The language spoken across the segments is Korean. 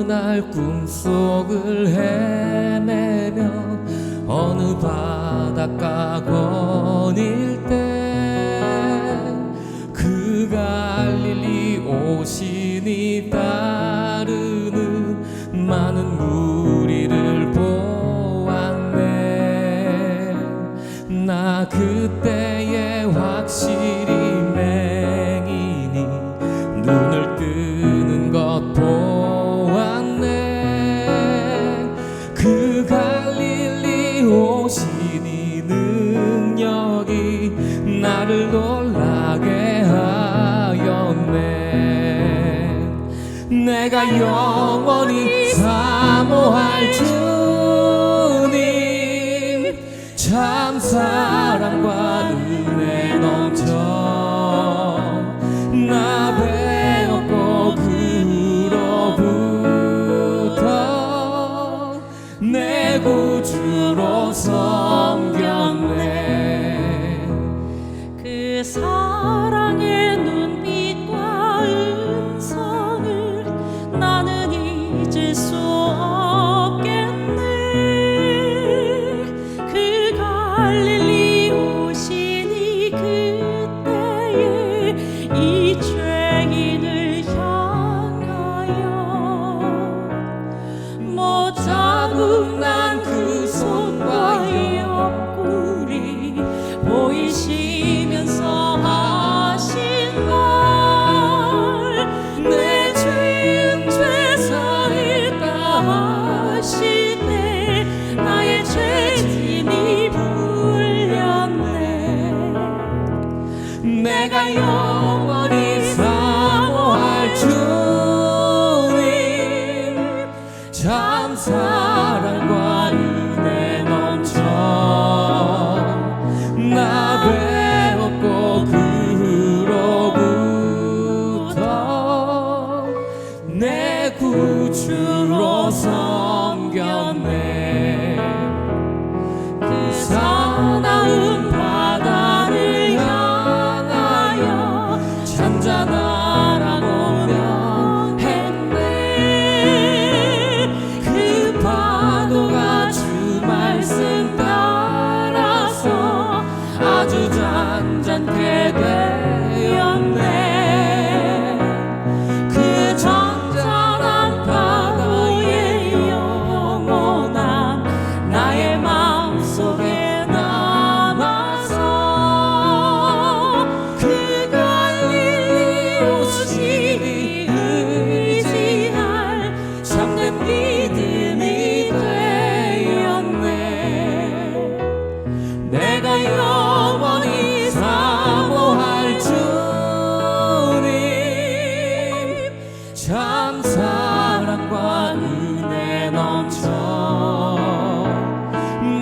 날 꿈속을 헤매며 어느 바닷가 거닐 때 그 갈릴리 오신이 따르는 많은 무리를 보았네. 나 그때에 확실히 맹인이 눈을 뜨는 것 보았네. 그 갈릴리 오신이 능력이 나를 놀라게 하였네. 내가 영원히 사모할 주님, 참 사랑과 은혜 넘쳐 나 배웠고 그로부터 내 구주로 섬겼네. 그 사랑의 눈빛과 음성을 나는 잊을 수 없겠네. 그 갈릴리 오시니 그때에 이 죄인을 향하여 못 자국난 그 손과 옆구리 보이시면서 하신 말, 내 죄은 죄사했다 하시네. 나의 죄짐이 풀렸네. 내가 영원히 사모할 주님, 참 사랑과 은혜 넘쳐 나 배웠고 그로부터 내 구주로 섬겼네. 그 사나운 바다를 향하여 잔잔하라고며 했네. 그 파도가 주 말씀 따라서 아주 잔잔케 되었네. 그 잔잔한 파도의 영원함 나의 마음속에 남아서 그 갈릴리 오시니 의지할 참된 믿음이 되었네. 내가 영원히 사모할 주님, 참 사랑과 은혜 넘쳐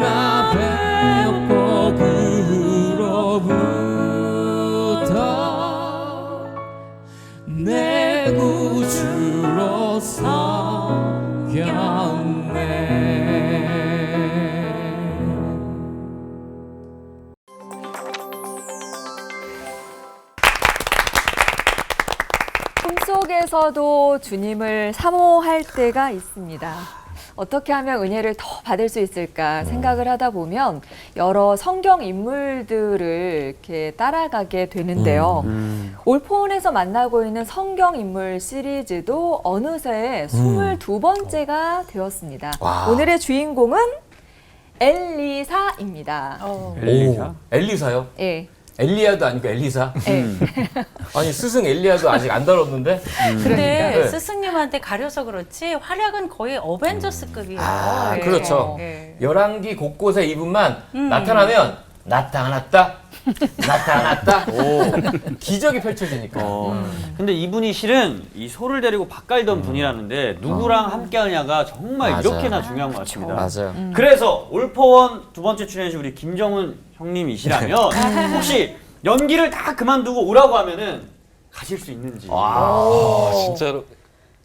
나 배웠고 그로부터 내 구주로 섬겼네. 꿈속에서도 주님을 사모할 때가 있습니다. 어떻게 하면 은혜를 더 받을 수 있을까 생각을 하다 보면 여러 성경 인물들을 이렇게 따라가게 되는데요. 올포원에서 만나고 있는 성경 인물 시리즈도 어느새 22번째가 되었습니다. 와. 오늘의 주인공은 엘리사입니다. 엘리사? 엘리사요? 예. 엘리야도 아니고 엘리사? 예. 아니 스승 엘리야도 아직 안 다뤘는데? 근데 네. 스승님한테 가려서 그렇지 활약은 거의 어벤져스급이에요. 아, 예. 그렇죠. 예. 열왕기 곳곳에 이분만 나타나면 나타났다, 나타났다. 오, 기적이 펼쳐지니까. 근데 이분이 실은 이 소를 데리고 밥 갈던 분이라는데 누구랑 함께 하냐가 정말 맞아요. 이렇게나 중요한 것 같습니다. 맞아요. 그래서 올포원 두 번째 출연해주신 우리 김정은 형님이시라면 혹시 연기를 다 그만두고 오라고 하면은 가실 수 있는지. 진짜로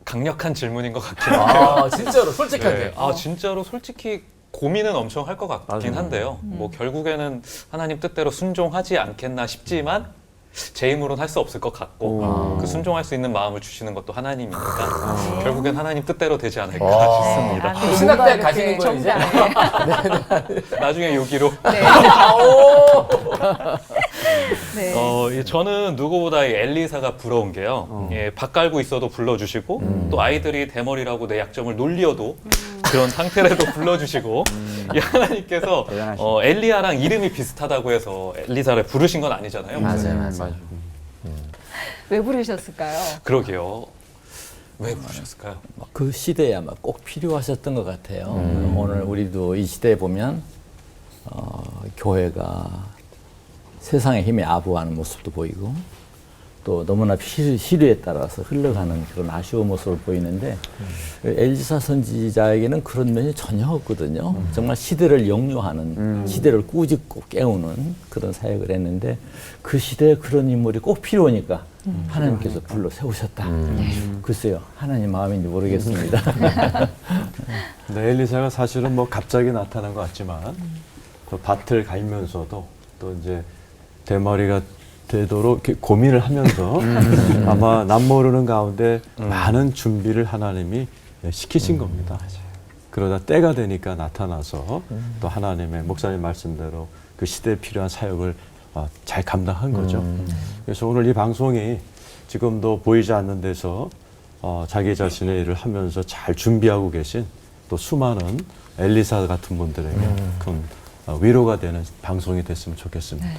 강력한 질문인 것 같긴 해요. 아, 진짜로 솔직하게. 네. 진짜로 솔직히 고민은 엄청 할 것 같긴 한데요. 뭐 결국에는 하나님 뜻대로 순종하지 않겠나 싶지만 제 힘으로는 할 수 없을 것 같고 그 순종할 수 있는 마음을 주시는 것도 하나님이니까 결국엔 하나님 뜻대로 되지 않을까 싶습니다. 아멘. 신학대 뭔가 가시는 이렇게 거예요, 이제? 정답에. 나중에 여기로 네. 네. 저는 누구보다 이 엘리사가 부러운 게요. 예, 밥 깔고 있어도 불러주시고 또 아이들이 대머리라고 내 약점을 놀리어도 그런 상태라도 불러주시고 이 하나님께서 엘리야랑 이름이 비슷하다고 해서 엘리사를 부르신 건 아니잖아요. 맞아요. 왜 부르셨을까요? 그러게요. 왜 부르셨을까요? 그 시대에 아마 꼭 필요하셨던 것 같아요. 오늘 우리도 이 시대에 보면 교회가 세상의 힘에 아부하는 모습도 보이고 또 너무나 시류에 따라서 흘러가는 그런 아쉬운 모습을 보이는데 엘리사 선지자에게는 그런 면이 전혀 없거든요. 정말 시대를 역류하는 시대를 꾸짖고 깨우는 그런 사역을 했는데 그 시대에 그런 인물이 꼭 필요하니까 하나님께서 불러 세우셨다. 글쎄요, 하나님 마음인지 모르겠습니다. 네, 엘리사가 사실은 뭐 갑자기 나타난 것 같지만 또 밭을 갈면서도 또 이제 대머리가 되도록 이렇게 고민을 하면서 아마 남모르는 가운데 많은 준비를 하나님이 시키신 겁니다. 그러다 때가 되니까 나타나서 또 하나님의 목사님 말씀대로 그 시대에 필요한 사역을 잘 감당한 거죠. 그래서 오늘 이 방송이 지금도 보이지 않는 데서 자기 자신의 일을 하면서 잘 준비하고 계신 또 수많은 엘리사 같은 분들에게 큰 위로가 되는 방송이 됐으면 좋겠습니다. 네.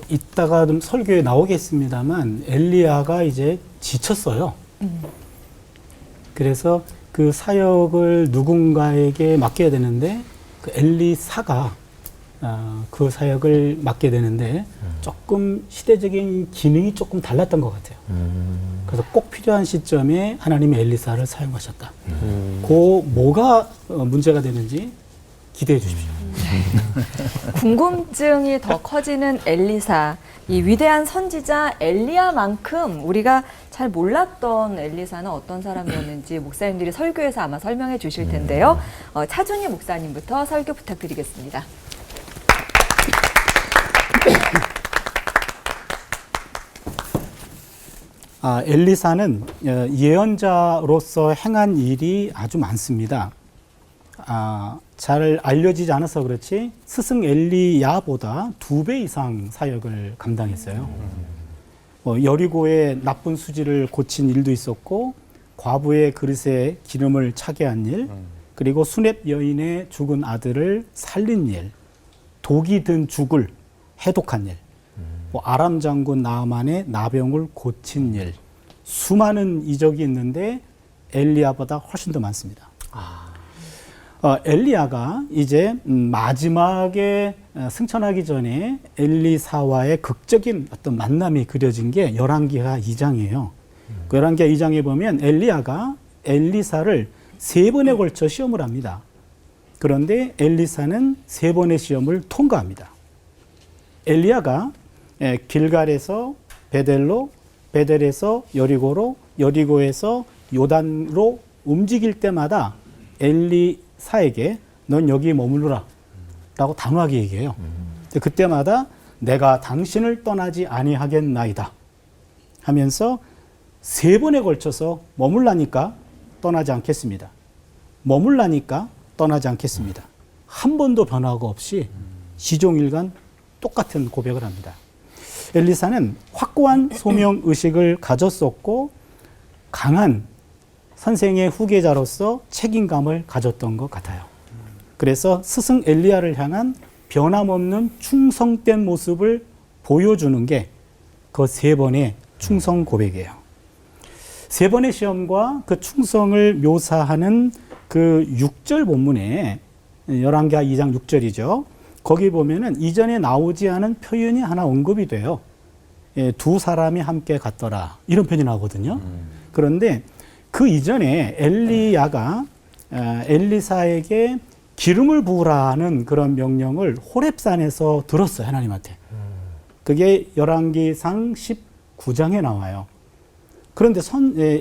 이따가 좀 설교에 나오겠습니다만 엘리야가 이제 지쳤어요. 그래서 그 사역을 누군가에게 맡겨야 되는데 그 엘리사가 그 사역을 맡게 되는데 조금 시대적인 기능이 조금 달랐던 것 같아요. 그래서 꼭 필요한 시점에 하나님이 엘리사를 사용하셨다. 그 뭐가 문제가 되는지 기대해 주십시오. 궁금증이 더 커지는 엘리사, 이 위대한 선지자 엘리야만큼 우리가 잘 몰랐던 엘리사는 어떤 사람이었는지 목사님들이 설교에서 아마 설명해 주실 텐데요. 차준희 목사님부터 설교 부탁드리겠습니다. 엘리사는 예언자로서 행한 일이 아주 많습니다. 잘 알려지지 않아서 그렇지 스승 엘리야보다 2배 이상 사역을 감당했어요. 여리고의 나쁜 수지를 고친 일도 있었고 과부의 그릇에 기름을 차게 한 일, 그리고 수렙 여인의 죽은 아들을 살린 일, 독이 든 죽을 해독한 일, 아람 장군 나아만의 나병을 고친 일, 수많은 이적이 있는데 엘리야보다 훨씬 더 많습니다. 엘리야가 이제 마지막에 승천하기 전에 엘리사와의 극적인 어떤 만남이 그려진 게 열왕기하 2장이에요. 그 열왕기하 2장에 보면 엘리야가 엘리사를 3번에 걸쳐 시험을 합니다. 그런데 엘리사는 3번의 시험을 통과합니다. 엘리야가 길갈에서 베델로, 베델에서 여리고로, 여리고에서 요단으로 움직일 때마다 엘리사에게 넌 여기 머물러라 라고 단호하게 얘기해요. 그때마다 내가 당신을 떠나지 아니하겠나이다 하면서 3번에 걸쳐서 머물라니까 떠나지 않겠습니다. 머물라니까 떠나지 않겠습니다. 한 번도 변화가 없이 시종일관 똑같은 고백을 합니다. 엘리사는 확고한 소명의식을 가졌었고 강한 선생의 후계자로서 책임감을 가졌던 것 같아요. 그래서 스승 엘리야를 향한 변함없는 충성된 모습을 보여주는 게 그 3번의 충성 고백이에요. 3번의 시험과 그 충성을 묘사하는 그 6절 본문에 열왕기하 2장 6절이죠. 거기 보면은 이전에 나오지 않은 표현이 하나 언급이 돼요. 2 사람이 함께 갔더라 이런 표현이 나오거든요. 그런데 그 이전에 엘리야가 엘리사에게 기름을 부으라는 그런 명령을 호렙산에서 들었어요. 하나님한테. 그게 열왕기상 19장에 나와요. 그런데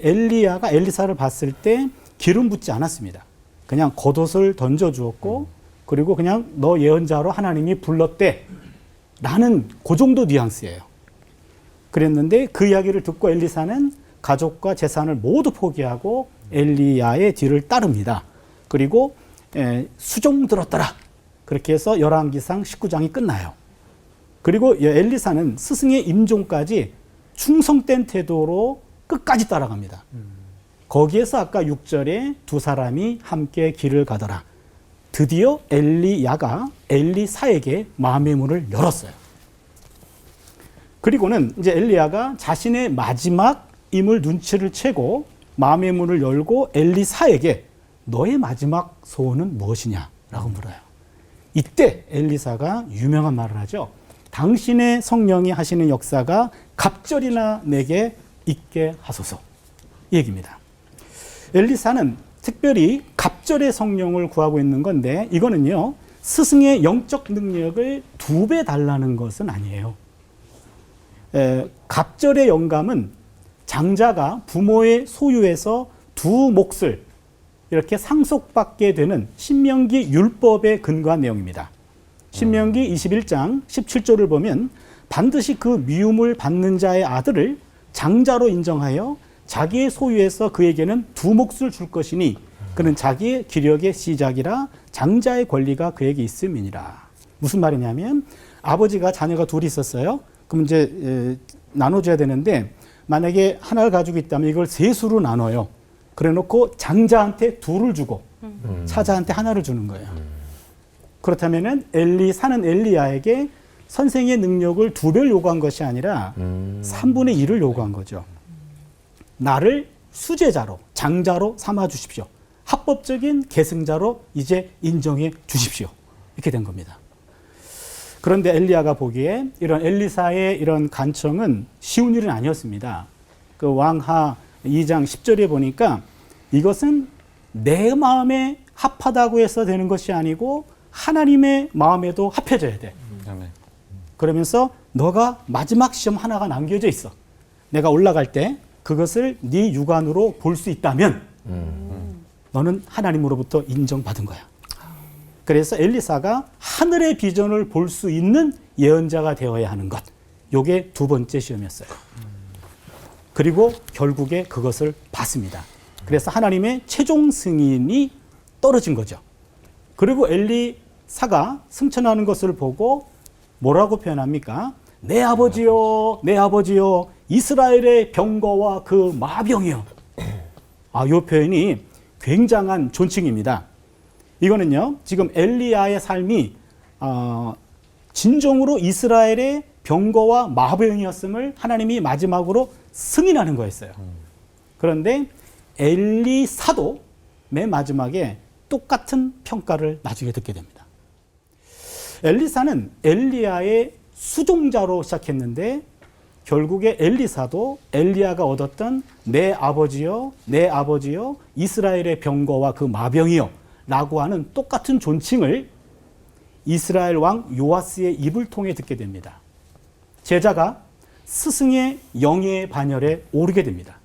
엘리야가 엘리사를 봤을 때 기름 붓지 않았습니다. 그냥 겉옷을 던져주었고 그리고 그냥 너 예언자로 하나님이 불렀대 라는 그 정도 뉘앙스예요. 그랬는데 그 이야기를 듣고 엘리사는 가족과 재산을 모두 포기하고 엘리야의 뒤를 따릅니다. 그리고 수종 들었더라. 그렇게 해서 열왕기상 19장이 끝나요. 그리고 엘리사는 스승의 임종까지 충성된 태도로 끝까지 따라갑니다. 거기에서 아까 6절에 두 사람이 함께 길을 가더라. 드디어 엘리야가 엘리사에게 마음의 문을 열었어요. 그리고는 이제 엘리야가 자신의 마지막 임을 눈치를 채고 마음의 문을 열고 엘리사에게 너의 마지막 소원은 무엇이냐라고 물어요. 이때 엘리사가 유명한 말을 하죠. 당신의 성령이 하시는 역사가 갑절이나 내게 있게 하소서. 이 얘기입니다. 엘리사는 특별히 갑절의 성령을 구하고 있는 건데 이거는요. 스승의 영적 능력을 2배 달라는 것은 아니에요. 갑절의 영감은 장자가 부모의 소유에서 2 몫을 이렇게 상속받게 되는 신명기 율법에 근거한 내용입니다. 신명기 21장 17절을 보면 반드시 그 미움을 받는 자의 아들을 장자로 인정하여 자기의 소유에서 그에게는 2 몫을 줄 것이니 그는 자기의 기력의 시작이라 장자의 권리가 그에게 있음이니라. 무슨 말이냐면 아버지가 자녀가 2이 있었어요. 그럼 이제 나눠줘야 되는데 만약에 하나를 가지고 있다면 이걸 3수로 나눠요. 그래 놓고 장자한테 2를 주고 사자한테 하나를 주는 거예요. 그렇다면은 엘리사는 엘리야에게 선생의 능력을 2배를 요구한 것이 아니라 3분의 1을 요구한 거죠. 나를 수제자로, 장자로 삼아 주십시오. 합법적인 계승자로 이제 인정해 주십시오. 이렇게 된 겁니다. 그런데 엘리야가 보기에 이런 엘리사의 이런 간청은 쉬운 일은 아니었습니다. 그 왕하 2장 10절에 보니까 이것은 내 마음에 합하다고 해서 되는 것이 아니고 하나님의 마음에도 합해져야 돼. 그러면서 너가 마지막 시험 하나가 남겨져 있어. 내가 올라갈 때 그것을 네 육안으로 볼 수 있다면 너는 하나님으로부터 인정받은 거야. 그래서 엘리사가 하늘의 비전을 볼 수 있는 예언자가 되어야 하는 것. 요게 2번째 시험이었어요. 그리고 결국에 그것을 봤습니다. 그래서 하나님의 최종 승인이 떨어진 거죠. 그리고 엘리사가 승천하는 것을 보고 뭐라고 표현합니까? 내 아버지요, 내 아버지요, 이스라엘의 병거와 그 마병이요. 요 표현이 굉장한 존칭입니다. 이거는요, 지금 엘리야의 삶이 진정으로 이스라엘의 병거와 마병이었음을 하나님이 마지막으로 승인하는 거였어요. 그런데 엘리사도 맨 마지막에 똑같은 평가를 나중에 듣게 됩니다. 엘리사는 엘리야의 수종자로 시작했는데 결국에 엘리사도 엘리야가 얻었던 내 아버지요, 내 아버지요, 이스라엘의 병거와 그 마병이요 라고 하는 똑같은 존칭을 이스라엘 왕 요아스의 입을 통해 듣게 됩니다. 제자가 스승의 영예의 반열에 오르게 됩니다.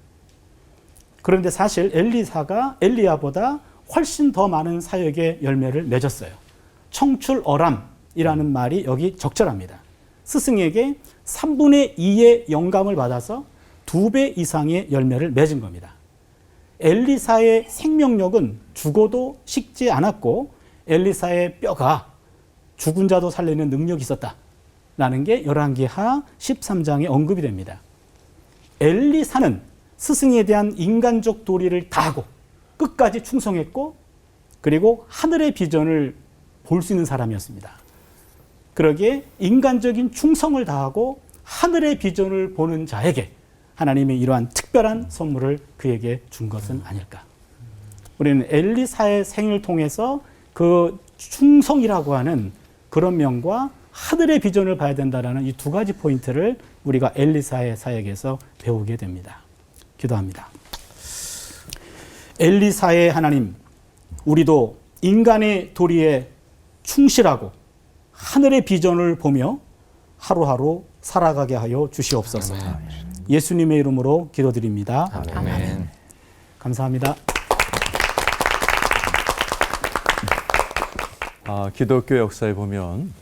그런데 사실 엘리사가 엘리야보다 훨씬 더 많은 사역의 열매를 맺었어요. 청출어람이라는 말이 여기 적절합니다. 스승에게 3분의 2의 영감을 받아서 2배 이상의 열매를 맺은 겁니다. 엘리사의 생명력은 죽어도 식지 않았고 엘리사의 뼈가 죽은 자도 살리는 능력이 있었다라는 게 열왕기하 13장에 언급이 됩니다. 엘리사는 스승에 대한 인간적 도리를 다하고 끝까지 충성했고 그리고 하늘의 비전을 볼 수 있는 사람이었습니다. 그러기에 인간적인 충성을 다하고 하늘의 비전을 보는 자에게 하나님이 이러한 특별한 선물을 그에게 준 것은 아닐까. 우리는 엘리사의 생을 통해서 그 충성이라고 하는 그런 면과 하늘의 비전을 봐야 된다는 이 2가지 포인트를 우리가 엘리사의 사역에서 배우게 됩니다. 기도합니다. 엘리사의 하나님, 우리도 인간의 도리에 충실하고 하늘의 비전을 보며 하루하루 살아가게 하여 주시옵소서. 예수님의 이름으로 기도드립니다. 아멘. 감사합니다. 기독교 역사에 보면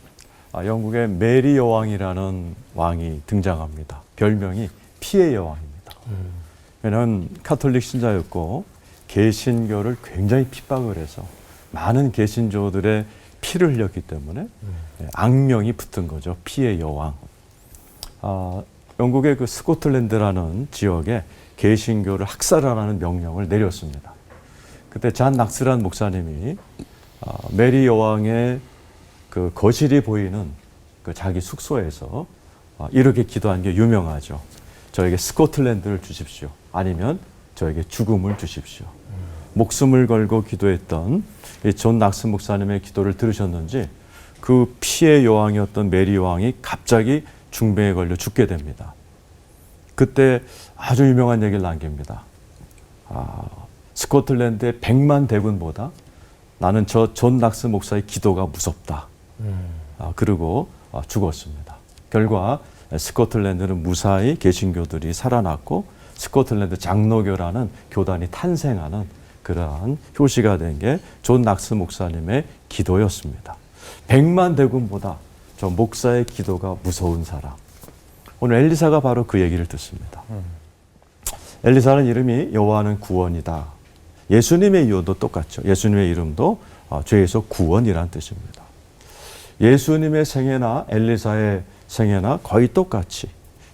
영국의 메리 여왕이라는 왕이 등장합니다. 별명이 피의 여왕입니다. 왜냐하면 카톨릭 신자였고 개신교를 굉장히 핍박을 해서 많은 개신교들의 피를 흘렸기 때문에 악명이 붙은 거죠. 피의 여왕. 영국의 그 스코틀랜드라는 지역에 개신교를 학살하라는 명령을 내렸습니다. 그때 잔 낙스란 목사님이 메리 여왕의 그 거실이 보이는 그 자기 숙소에서 이렇게 기도한 게 유명하죠. 저에게 스코틀랜드를 주십시오. 아니면 저에게 죽음을 주십시오. 목숨을 걸고 기도했던 이 존 낙스 목사님의 기도를 들으셨는지 그 피의 여왕이었던 메리 여왕이 갑자기 중병에 걸려 죽게 됩니다. 그때 아주 유명한 얘기를 남깁니다. 스코틀랜드의 100만 대군보다 나는 저 존 낙스 목사의 기도가 무섭다. 그리고 죽었습니다. 결과 스코틀랜드는 무사히 개신교들이 살아났고 스코틀랜드 장로교라는 교단이 탄생하는 그러한 효시가 된 게 존 낙스 목사님의 기도였습니다. 100만 대군보다 저 목사의 기도가 무서운 사람. 오늘 엘리사가 바로 그 얘기를 듣습니다. 엘리사는 이름이 여호와는 구원이다. 예수님의 이름도 똑같죠. 예수님의 이름도 죄에서 구원이라는 뜻입니다. 예수님의 생애나 엘리사의 생애나 거의 똑같이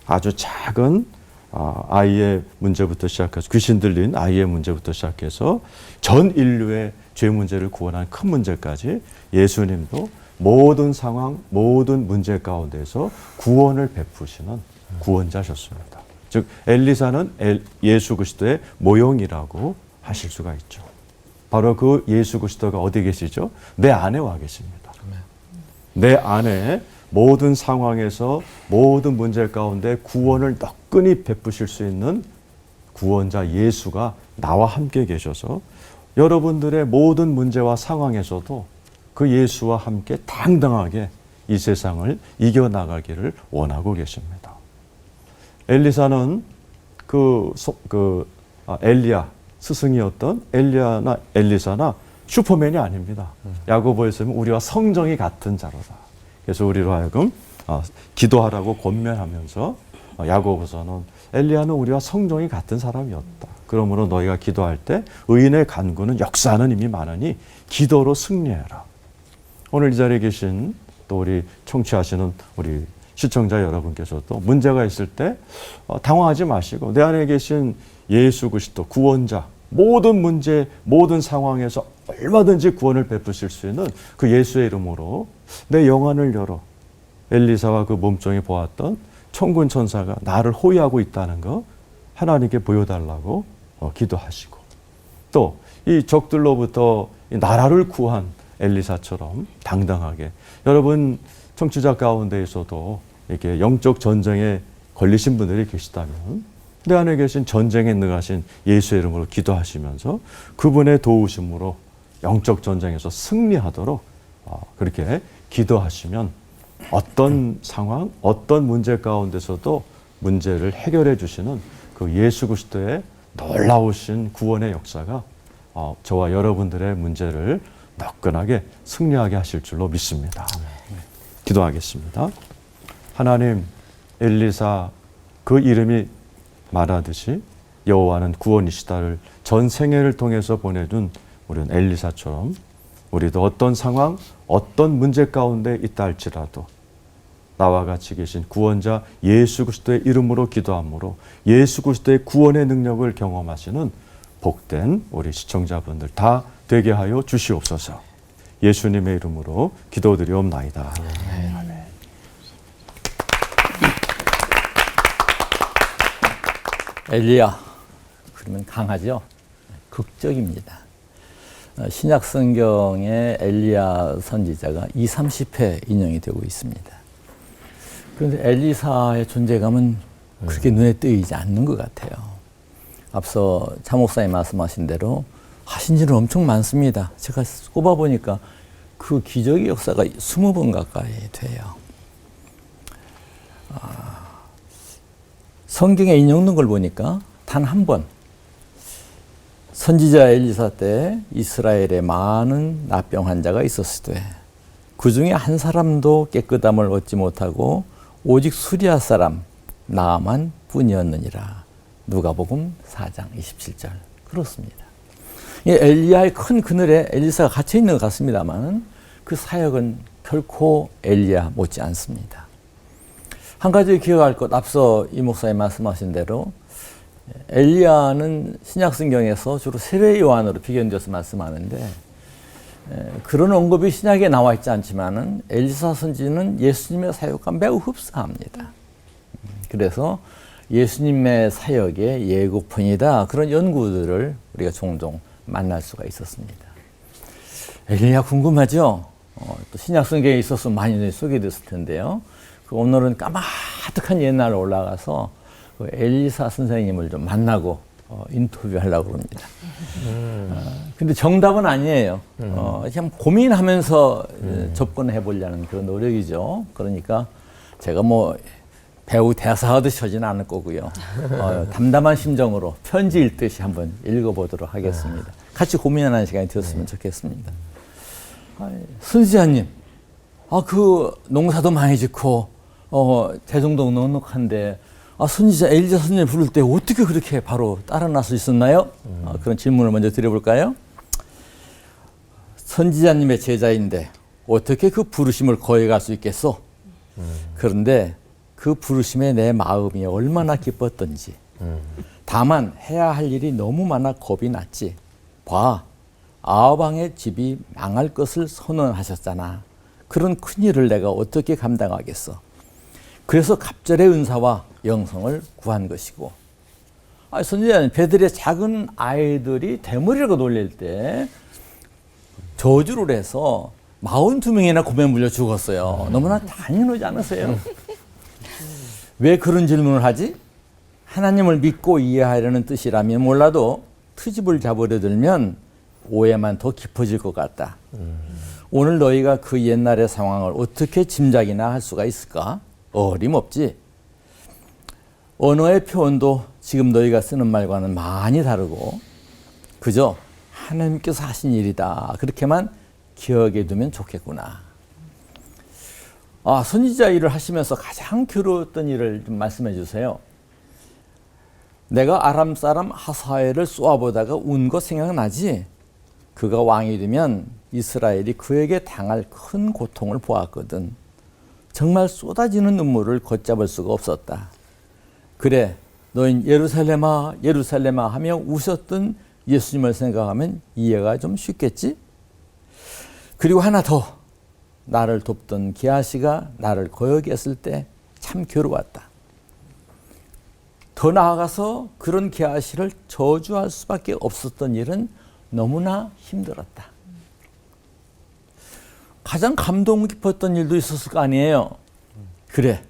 아주 작은 아이의 문제부터 시작해서 귀신 들린 아이의 문제부터 시작해서 전 인류의 죄 문제를 구원한 큰 문제까지 예수님도 모든 상황, 모든 문제 가운데서 구원을 베푸시는 구원자셨습니다. 즉 엘리사는 예수 그리스도의 모형이라고 하실 수가 있죠. 바로 그 예수 그리스도가 어디 계시죠? 내 안에 와 계십니다. 내 안에 모든 상황에서 모든 문제 가운데 구원을 너끈히 베푸실 수 있는 구원자 예수가 나와 함께 계셔서 여러분들의 모든 문제와 상황에서도 그 예수와 함께 당당하게 이 세상을 이겨나가기를 원하고 계십니다. 엘리사는 엘리야 스승이었던 엘리야나 엘리사나 슈퍼맨이 아닙니다. 야고보에서 보면 우리와 성정이 같은 자로다. 그래서 우리로 하여금 기도하라고 권면하면서 야고보서는 엘리야는 우리와 성정이 같은 사람이었다. 그러므로 너희가 기도할 때 의인의 간구는 역사하는 힘이 많으니 기도로 승리해라. 오늘 이 자리에 계신 또 우리 청취하시는 우리 시청자 여러분께서도 문제가 있을 때 당황하지 마시고 내 안에 계신 예수 그리스도 구원자 모든 문제 모든 상황에서 얼마든지 구원을 베푸실 수 있는 그 예수의 이름으로 내 영안을 열어 엘리사와 그 몸종이 보았던 천군 천사가 나를 호위하고 있다는 거 하나님께 보여달라고 기도하시고 또 이 적들로부터 이 나라를 구한 엘리사처럼 당당하게 여러분 청취자 가운데에서도 이렇게 영적 전쟁에 걸리신 분들이 계시다면 내 안에 계신 전쟁에 능하신 예수의 이름으로 기도하시면서 그분의 도우심으로 영적 전쟁에서 승리하도록 그렇게 기도하시면 어떤 상황, 어떤 문제 가운데서도 문제를 해결해 주시는 그 예수 그리스도의 놀라우신 구원의 역사가 저와 여러분들의 문제를 너끈하게 승리하게 하실 줄로 믿습니다. 기도하겠습니다. 하나님, 엘리사 그 이름이 말하듯이 여호와는 구원이시다를 전 생애를 통해서 보내준 우리는 엘리사처럼 우리도 어떤 상황, 어떤 문제 가운데 있다 할지라도 나와 같이 계신 구원자 예수 그리스도의 이름으로 기도함으로 예수 그리스도의 구원의 능력을 경험하시는 복된 우리 시청자분들 다 되게 하여 주시옵소서. 예수님의 이름으로 기도드리옵나이다. 아멘. 엘리야, 그러면 강하죠? 극적입니다. 신약 성경에 엘리야 선지자가 20-30회 인용이 되고 있습니다. 그런데 엘리사의 존재감은 그렇게 눈에 띄지 않는 것 같아요. 앞서 차 목사님 말씀하신 대로 하신 일은 엄청 많습니다. 제가 꼽아보니까 그 기적의 역사가 20번 가까이 돼요. 성경에 인용된 걸 보니까 단 한 번 선지자 엘리사 때 이스라엘에 많은 납병 환자가 있었을 때 그 중에 한 사람도 깨끗함을 얻지 못하고 오직 수리아 사람 나아만 뿐이었느니라. 누가복음 4장 27절. 그렇습니다. 이 엘리야의 큰 그늘에 엘리사가 갇혀 있는 것 같습니다만 그 사역은 결코 엘리야 못지 않습니다. 한 가지 기억할 것, 앞서 이 목사님 말씀하신 대로 엘리야는 신약성경에서 주로 세례 요한으로 비견되어서 말씀하는데 그런 언급이 신약에 나와 있지 않지만은 엘리사 선지는 예수님의 사역과 매우 흡사합니다. 그래서 예수님의 사역의 예고편이다, 그런 연구들을 우리가 종종 만날 수가 있었습니다. 엘리야 궁금하죠? 또 신약성경에 있어서 많이 소개됐을 텐데요. 오늘은 까마득한 옛날로 올라가서 그 엘리사 선생님을 좀 만나고 인터뷰하려고 합니다. 근데 정답은 아니에요. 그냥 고민하면서 접근해 보려는 그런 노력이죠. 그러니까 제가 뭐 배우 대사 하듯이 하지는 않을 거고요. 담담한 심정으로 편지 읽듯이 한번 읽어보도록 하겠습니다. 같이 고민하는 시간이 되었으면 좋겠습니다. 선지자님, 그 농사도 많이 짓고 재정도 넉넉한데 선지자 엘리야 선지자 부를 때 어떻게 그렇게 바로 따라 나설 수 있었나요? 그런 질문을 먼저 드려볼까요? 선지자님의 제자인데 어떻게 그 부르심을 거해갈 수 있겠어? 그런데 그 부르심에 내 마음이 얼마나 기뻤던지, 다만 해야 할 일이 너무 많아 겁이 났지. 봐, 아합왕의 집이 망할 것을 선언하셨잖아. 그런 큰일을 내가 어떻게 감당하겠어? 그래서 갑절의 은사와 영성을 구한 것이고, 선지자님, 배들의 작은 아이들이 대머리라고 놀릴 때 저주를 해서 42명이나 곰에 물려 죽었어요. 너무나 당연하지 않으세요? 왜 그런 질문을 하지? 하나님을 믿고 이해하려는 뜻이라면 몰라도 트집을 잡으려 들면 오해만 더 깊어질 것 같다. 오늘 너희가 그 옛날의 상황을 어떻게 짐작이나 할 수가 있을까? 어림없지. 언어의 표현도 지금 너희가 쓰는 말과는 많이 다르고 그저 하나님께서 하신 일이다, 그렇게만 기억해 두면 좋겠구나. 선지자 일을 하시면서 가장 괴로웠던 일을 좀 말씀해 주세요. 내가 아람 사람 하사엘을 쏘아보다가 운 거 생각나지? 그가 왕이 되면 이스라엘이 그에게 당할 큰 고통을 보았거든. 정말 쏟아지는 눈물을 걷잡을 수가 없었다. 그래, 너흰 예루살렘아 예루살렘아 하며 우셨던 예수님을 생각하면 이해가 좀 쉽겠지? 그리고 하나 더, 나를 돕던 게하시가 나를 거역했을 때 참 괴로웠다. 더 나아가서 그런 게하시를 저주할 수밖에 없었던 일은 너무나 힘들었다. 가장 감동 깊었던 일도 있었을 거 아니에요. 그래,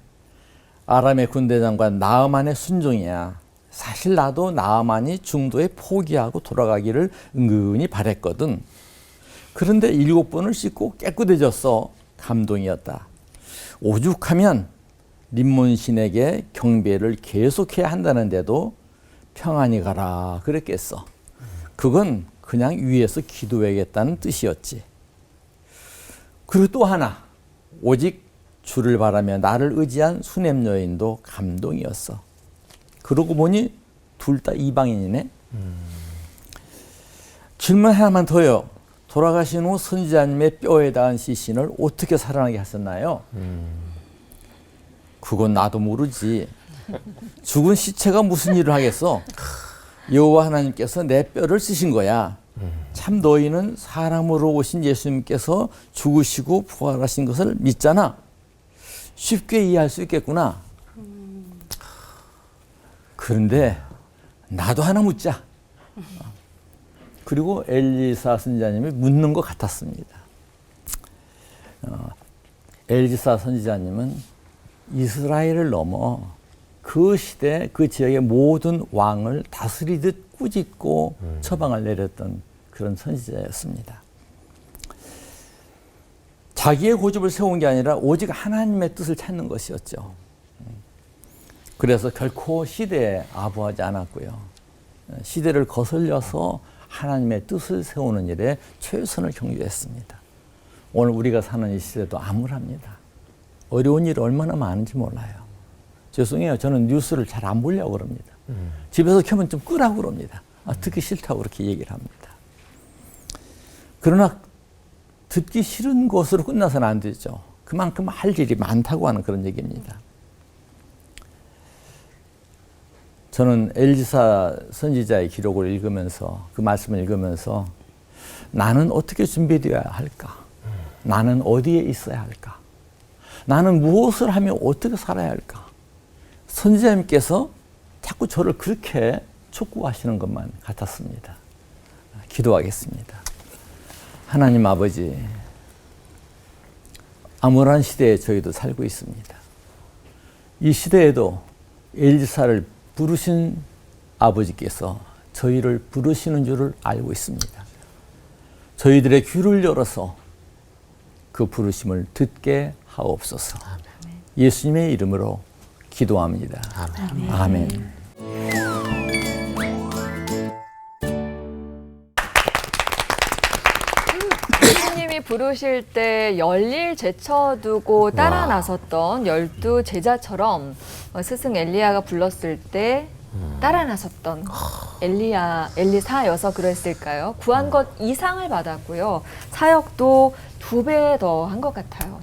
아람의 군대장관 나아만의 순종이야. 사실 나도 나아만이 중도에 포기하고 돌아가기를 은근히 바랬거든. 그런데 7번을 씻고 깨끗해졌어. 감동이었다. 오죽하면 림몬신에게 경배를 계속해야 한다는데도 평안히 가라 그랬겠어. 그건 그냥 위에서 기도해야겠다는 뜻이었지. 그리고 또 하나, 오직 주를 바라며 나를 의지한 수냄 여인도 감동이었어. 그러고 보니 둘 다 이방인이네. 질문 하나만 더요. 돌아가신 후 선지자님의 뼈에 닿은 시신을 어떻게 살아나게 하셨나요? 그건 나도 모르지. 죽은 시체가 무슨 일을 하겠어? 여호와 하나님께서 내 뼈를 쓰신 거야. 참 너희는 사람으로 오신 예수님께서 죽으시고 부활하신 것을 믿잖아. 쉽게 이해할 수 있겠구나. 그런데 나도 하나 묻자. 그리고 엘리사 선지자님이 묻는 것 같았습니다. 엘리사 선지자님은 이스라엘을 넘어 그 시대 그 지역의 모든 왕을 다스리듯 꾸짖고 처방을 내렸던 그런 선지자였습니다. 자기의 고집을 세운 게 아니라 오직 하나님의 뜻을 찾는 것이었죠. 그래서 결코 시대에 아부하지 않았고요. 시대를 거슬려서 하나님의 뜻을 세우는 일에 최선을 경주했습니다. 오늘 우리가 사는 이 시대도 암울합니다. 어려운 일이 얼마나 많은지 몰라요. 죄송해요. 저는 뉴스를 잘 안 보려고 그럽니다. 집에서 켜면 좀 끄라고 그럽니다. 듣기 싫다고 그렇게 얘기를 합니다. 그러나 듣기 싫은 것으로 끝나서는 안 되죠. 그만큼 할 일이 많다고 하는 그런 얘기입니다. 저는 엘리사 선지자의 기록을 읽으면서 그 말씀을 읽으면서 나는 어떻게 준비되어야 할까? 나는 어디에 있어야 할까? 나는 무엇을 하며 어떻게 살아야 할까? 선지자님께서 자꾸 저를 그렇게 촉구하시는 것만 같았습니다. 기도하겠습니다. 하나님 아버지, 암울한 시대에 저희도 살고 있습니다. 이 시대에도 엘리사를 부르신 아버지께서 저희를 부르시는 줄을 알고 있습니다. 저희들의 귀를 열어서 그 부르심을 듣게 하옵소서. 예수님의 이름으로 기도합니다. 아멘. 예수님이 부르실 때 열일 제쳐두고 따라 나섰던 12 제자처럼 스승 엘리야가 불렀을 때 따라 나섰던 엘리사여서 그랬을까요? 구한 것 이상을 받았고요. 사역도 2배 더 한 것 같아요.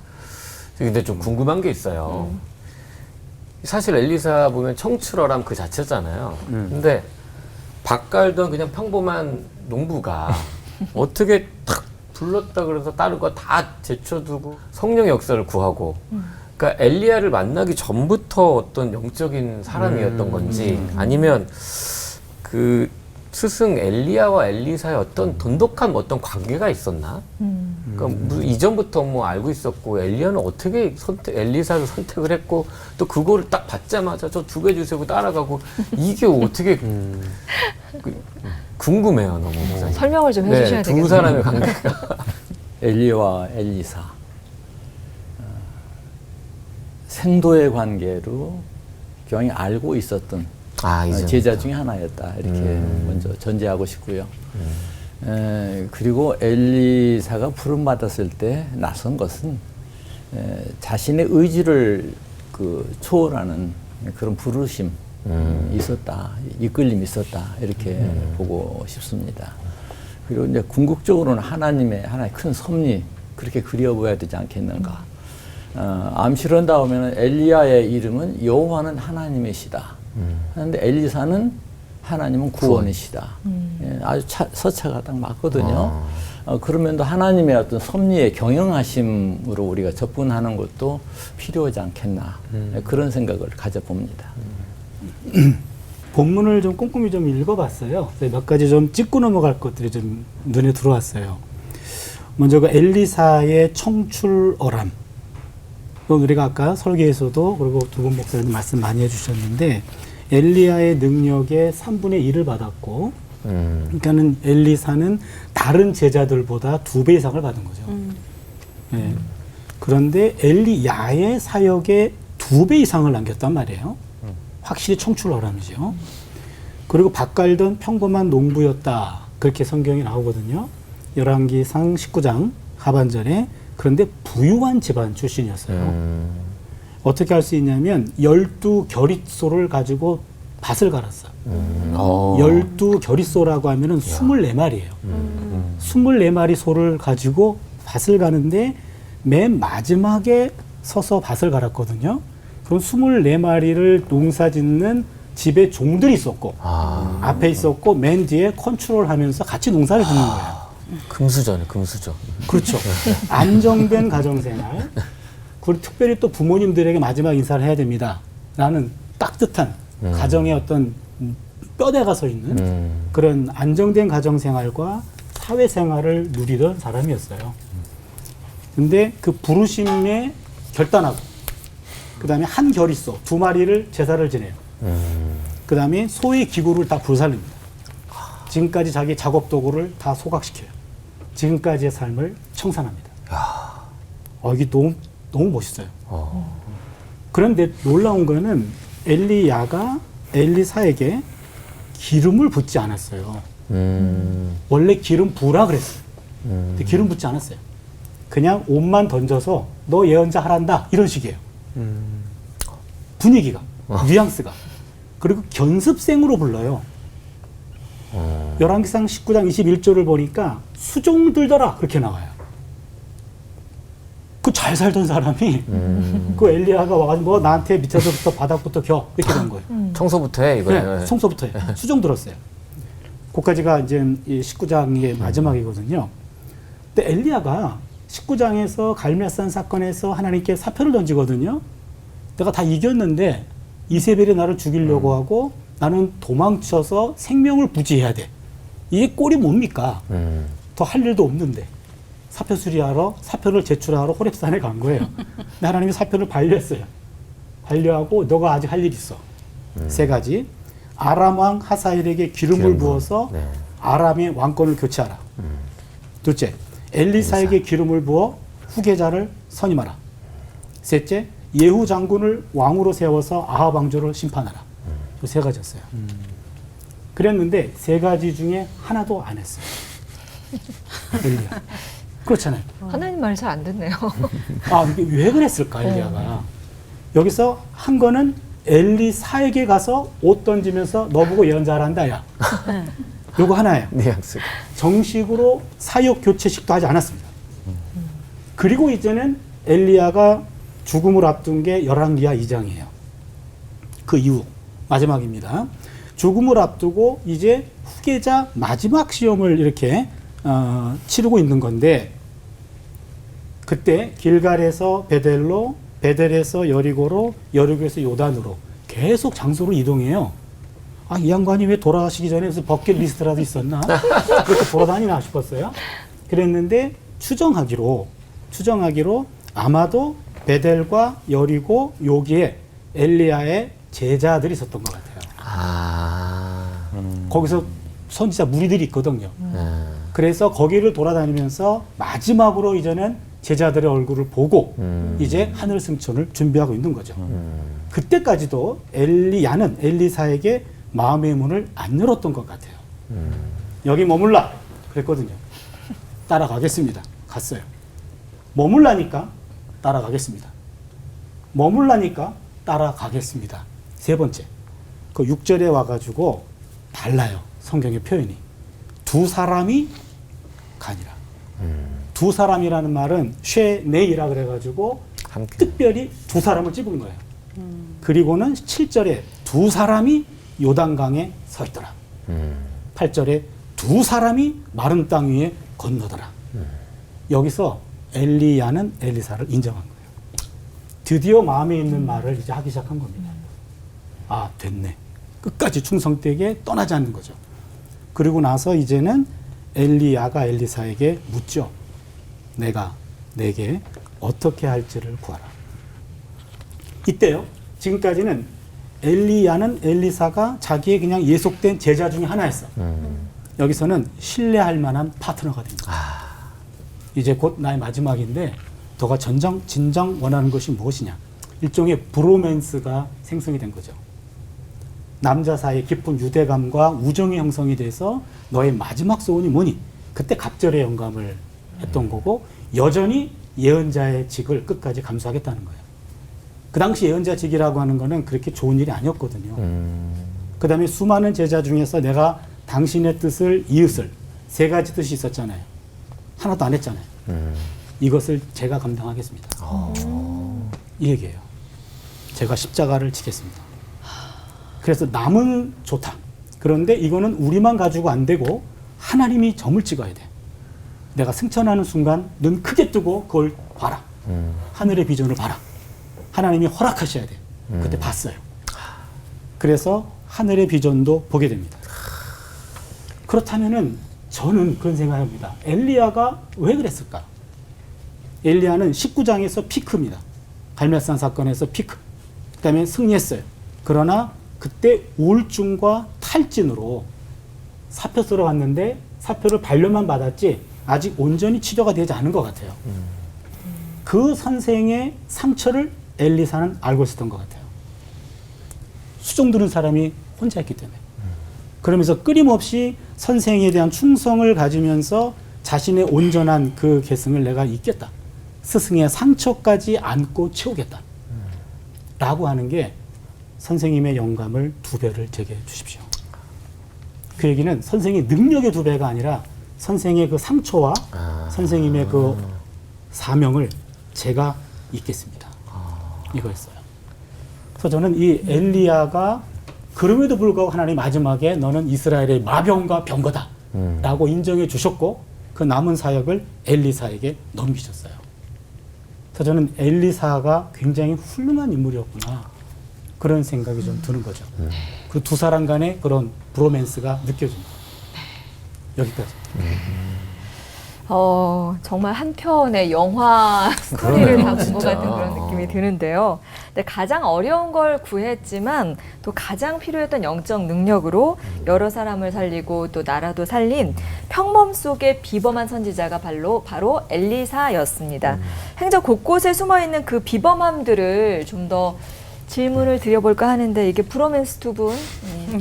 근데 좀 궁금한 게 있어요. 사실 엘리사 보면 청출어람 그 자체잖아요. 근데 밥 갈던 그냥 평범한 농부가 어떻게 탁 불렀다 그래서 다른 거 다 제쳐두고 성령의 역사를 구하고 그러니까 엘리야를 만나기 전부터 어떤 영적인 사람이었던 건지 아니면 그 스승 엘리야와 엘리사의 어떤 돈독한 어떤 관계가 있었나? 그러니까 이전부터 뭐 알고 있었고 엘리야는 어떻게 엘리사를 선택을 했고 또 그거를 딱 받자마자 저 2배 주세요 따라가고 이게 어떻게 궁금해요 너무. 설명을 좀 해주셔야 되겠네요. 두 사람의 관계가 엘리야와 엘리사 생도의 관계로 교황이 알고 있었던 제자 중에 하나였다 이렇게 먼저 전제하고 싶고요. 그리고 엘리사가 부름 받았을 때 나선 것은 자신의 의지를 초월하는 그런 부르심 있었다, 이끌림이 있었다 이렇게 보고 싶습니다. 그리고 이제 궁극적으로는 하나님의 하나의 큰 섭리 그렇게 그리워 보여야 되지 않겠는가. 암시론 다음에는 엘리야의 이름은 여호와는 하나님이시다. 그런데 엘리사는 하나님은 구원이시다. 아주 서차가 딱 맞거든요. 그러면도 하나님의 어떤 섭리의 경영하심으로 우리가 접근하는 것도 필요하지 않겠나. 그런 생각을 가져봅니다. 본문을 좀 꼼꼼히 좀 읽어봤어요. 몇 가지 좀 짚고 넘어갈 것들이 좀 눈에 들어왔어요. 먼저 그 엘리사의 청출어람. 우리가 아까 설계에서도 그리고 두 분 목사님도 말씀 많이 해주셨는데 엘리야의 능력의 3분의 1을 받았고 그러니까는 엘리사는 다른 제자들보다 2배 이상을 받은 거죠. 네. 그런데 엘리야의 사역에 2배 이상을 남겼단 말이에요. 확실히 청출어람이죠. 그리고 밥 갈던 평범한 농부였다. 그렇게 성경이 나오거든요. 열왕기상 19장 하반절에 그런데 부유한 집안 출신이었어요. 어떻게 할 수 있냐면 12겨릿소를 가지고 밭을 갈았어요. 12겨릿소라고 하면은 24마리예요. 24마리 소를 가지고 밭을 가는데 맨 마지막에 서서 밭을 갈았거든요. 그럼 24마리를 농사 짓는 집에 종들이 있었고 앞에 있었고 맨 뒤에 컨트롤하면서 같이 농사를 짓는 거예요. 금수저네, 금수저. 그렇죠. 안정된 가정생활. 그리고 특별히 또 부모님들에게 마지막 인사를 해야 됩니다. 라는 따뜻한 가정의 어떤 뼈대가 서 있는 그런 안정된 가정생활과 사회생활을 누리던 사람이었어요. 근데 그 부르심에 결단하고 그 다음에 한 겨릿소 2마리를 제사를 지내요. 그 다음에 소의 기구를 다 불살립니다. 지금까지 자기 작업 도구를 다 소각시켜요. 지금까지의 삶을 청산합니다. 이게 너무 멋있어요. 그런데 놀라운 거는 엘리야가 엘리사에게 기름을 붓지 않았어요. 원래 기름 부으라 그랬어요. 근데 기름 붓지 않았어요. 그냥 옷만 던져서 너 예언자 하란다 이런 식이에요. 분위기가, 뉘앙스가. 그리고 견습생으로 불러요. 열왕기상 19장 21절을 보니까 수종들더라 그렇게 나와요. 그 잘 살던 사람이 그 엘리야가 와가지고 뭐 나한테 밑에서부터 바닥부터 겨 이렇게 된 거예요. 청소부터 해 이거. 네, 성소부터 해. 수종 들었어요. 그까지가 이제 이 19장의 마지막이거든요. 근데 엘리야가 19장에서 갈멜산 사건에서 하나님께 사표를 던지거든요. 내가 다 이겼는데 이세벨이 나를 죽이려고 하고 나는 도망쳐서 생명을 부지해야 돼. 이게 꼴이 뭡니까? 더 할 일도 없는데. 사표 수리하러, 사표를 제출하러 호렙산에 간 거예요. 근데 하나님이 사표를 반려했어요. 반려하고 너가 아직 할 일 있어. 세 가지. 아람 왕 하사엘에게 기름을 부어서 네. 아람의 왕권을 교체하라. 둘째, 엘리사에게 기름을 부어 후계자를 선임하라. 셋째, 예후 장군을 왕으로 세워서 아합 왕조를 심판하라. 이 세 가지였어요. 그랬는데 세 가지 중에 하나도 안 했어요. 엘리야. 그렇잖아요. 하나님 말 잘 안 듣네요. 아, 이게 왜 그랬을까, 엘리야가? 여기서 한 거는 엘리사에게 가서 옷 던지면서 너 보고 예언자란다, 야. 요거 하나예요. 뉘앙스가. 정식으로 사역 교체식도 하지 않았습니다. 그리고 이제는 엘리야가 죽음을 앞둔 게 열왕기하 2장이에요. 그 이후 마지막입니다. 죽음을 앞두고 이제 후계자 마지막 시험을 이렇게 치르고 있는 건데 그때 길갈에서 베델로, 베델에서 여리고로, 여리고에서 요단으로 계속 장소로 이동해요. 아, 이 양반이 왜 돌아가시기 전에 무슨 버킷리스트라도 있었나? 그렇게 돌아다니나 싶었어요. 그랬는데 추정하기로 아마도 베델과 여리고 여기에 엘리야의 제자들이 있었던 것 같아요. 거기서 선지자 무리들이 있거든요. 그래서 거기를 돌아다니면서 마지막으로 이제는 제자들의 얼굴을 보고 이제 하늘 승천을 준비하고 있는 거죠. 그때까지도 엘리야는 엘리사에게 마음의 문을 안 열었던 것 같아요. 여기 머물라 그랬거든요. 따라가겠습니다. 갔어요. 머물라니까 따라가겠습니다. 머물라니까 따라가겠습니다. 세 번째, 그 6절에 와가지고 달라요. 성경의 표현이. 두 사람이 가니라. 두 사람이라는 말은 쉐네이라 그래가지고 함께. 특별히 두 사람을 찝은 거예요. 그리고는 7절에 두 사람이 요단강에 서 있더라. 8절에 두 사람이 마른 땅 위에 건너더라. 여기서 엘리야는 엘리사를 인정한 거예요. 드디어 마음에 있는 말을 이제 하기 시작한 겁니다. 아, 됐네. 끝까지 충성되게 떠나지 않는 거죠. 그리고 나서 이제는 엘리야가 엘리사에게 묻죠. 내가 내게 어떻게 할지를 구하라. 이때요. 지금까지는 엘리야는 엘리사가 자기의 그냥 예속된 제자 중에 하나였어. 여기서는 신뢰할 만한 파트너가 됩니다. 이제 곧 나의 마지막인데 너가 진정 원하는 것이 무엇이냐. 일종의 브로맨스가 생성이 된 거죠. 남자 사이의 깊은 유대감과 우정의 형성이 돼서 너의 마지막 소원이 뭐니? 그때 갑절의 영감을 했던 거고 여전히 예언자의 직을 끝까지 감수하겠다는 거예요. 그 당시 예언자 직이라고 하는 거는 그렇게 좋은 일이 아니었거든요. 그 다음에 수많은 제자 중에서 내가 당신의 뜻을 이웃을 세 가지 뜻이 있었잖아요. 하나도 안 했잖아요. 이것을 제가 감당하겠습니다. 이 얘기예요. 제가 십자가를 지겠습니다. 그래서 남은 좋다. 그런데 이거는 우리만 가지고 안 되고 하나님이 점을 찍어야 돼. 내가 승천하는 순간 눈 크게 뜨고 그걸 봐라. 하늘의 비전을 봐라. 하나님이 허락하셔야 돼. 그때 봤어요. 그래서 하늘의 비전도 보게 됩니다. 그렇다면은 저는 그런 생각합니다. 엘리야가 왜 그랬을까? 엘리야는 19장에서 피크입니다. 갈멜산 사건에서 피크. 그 다음에 승리했어요. 그러나 그때 우울증과 탈진으로 사표 쓰러 갔는데 사표를 반려만 받았지 아직 온전히 치료가 되지 않은 것 같아요. 그 선생의 상처를 엘리사는 알고 있었던 것 같아요. 수종 들은 사람이 혼자 있기 때문에. 그러면서 끊임없이 선생에 대한 충성을 가지면서 자신의 온전한 그 계승을 내가 잇겠다. 스승의 상처까지 안고 채우겠다. 라고 하는 게 선생님의 영감을 2배를 제게 주십시오. 그 얘기는 선생의 능력의 2배가 아니라 선생의 그 상처와 선생님의 그 사명을 제가 잊겠습니다. 이거였어요. 그래서 저는 이 엘리야가 그럼에도 불구하고 하나님 마지막에 너는 이스라엘의 마병과 병거다 라고 인정해 주셨고 그 남은 사역을 엘리사에게 넘기셨어요. 그래서 저는 엘리사가 굉장히 훌륭한 인물이었구나 그런 생각이 좀 드는 거죠. 그 두 사람 간의 그런 브로맨스가 느껴집니다. 여기까지. 정말 한 편의 영화 스토리를 담은 것 같은 그런 느낌이 드는데요. 근데 가장 어려운 걸 구했지만 또 가장 필요했던 영적 능력으로 여러 사람을 살리고 또 나라도 살린 평범 속의 비범한 선지자가 바로 엘리사였습니다. 행적 곳곳에 숨어있는 그 비범함들을 좀 더 질문을 드려볼까 하는데 이게 브로맨스 두 분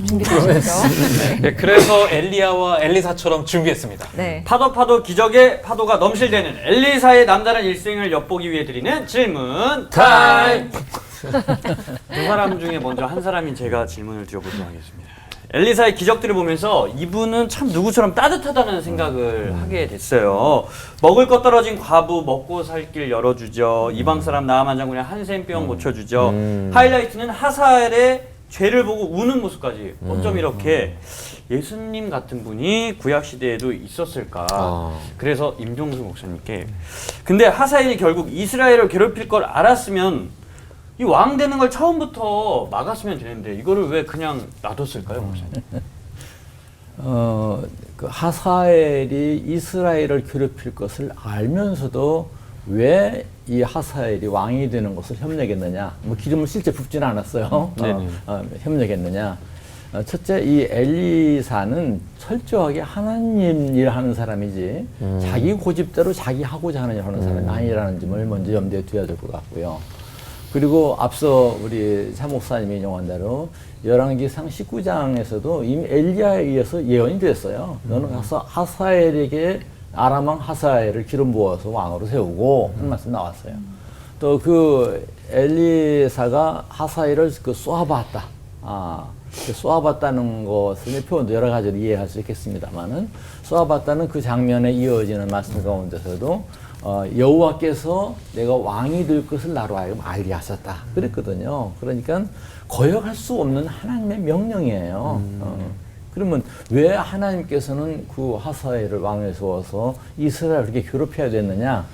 준비되셨죠? 네, 그래서 엘리야와 엘리사처럼 준비했습니다. 네. 파도 기적의 파도가 넘실대는 엘리사의 남다른 일생을 엿보기 위해 드리는 질문 타임. 두 사람 중에 먼저 한 사람인 제가 질문을 드려보도록 하겠습니다. 엘리사의 기적들을 보면서 이분은 참 누구처럼 따뜻하다는 생각을 하게 됐어요. 먹을 것 떨어진 과부 먹고 살 길 열어주죠. 이방 사람 나아만 장군의 한센병 고쳐주죠. 하이라이트는 하사엘의 죄를 보고 우는 모습까지. 어쩜 이렇게 예수님 같은 분이 구약 시대에도 있었을까. 그래서 임종수 목사님께 근데 하사엘이 결국 이스라엘을 괴롭힐 걸 알았으면 이 왕 되는 걸 처음부터 막았으면 되는데 이거를 왜 그냥 놔뒀을까요, 목사님? 그 하사엘이 이스라엘을 괴롭힐 것을 알면서도 왜 이 하사엘이 왕이 되는 것을 협력했느냐? 뭐 기름을 실제 붓지는 않았어요. 협력했느냐? 첫째, 이 엘리사는 철저하게 하나님 일하는 사람이지 자기 고집대로 자기 하고자 하는 일 하는 사람이 아니라는 점을 먼저 염두에 두어야 될 것 같고요. 그리고 앞서 우리 차 목사님이 인용한 대로 열왕기상 19장에서도 이미 엘리야에 의해서 예언이 됐어요. 너는 가서 하사엘에게 아람 왕 하사엘을 기름 부어서 왕으로 세우고 하는 말씀 나왔어요. 또 그 엘리사가 하사엘을 그 쏘아봤다. 쏘아봤다는 것은 표현도 여러 가지로 이해할 수 있겠습니다만은 쏘아봤다는 그 장면에 이어지는 말씀 가운데서도 여호와께서 내가 왕이 될 것을 나로 하여금 알게 하셨다 그랬거든요. 그러니까 거역할 수 없는 하나님의 명령이에요. 그러면 왜 하나님께서는 그 하사엘을 왕에 세워서 이스라엘을 그렇게 괴롭혀야 됐느냐?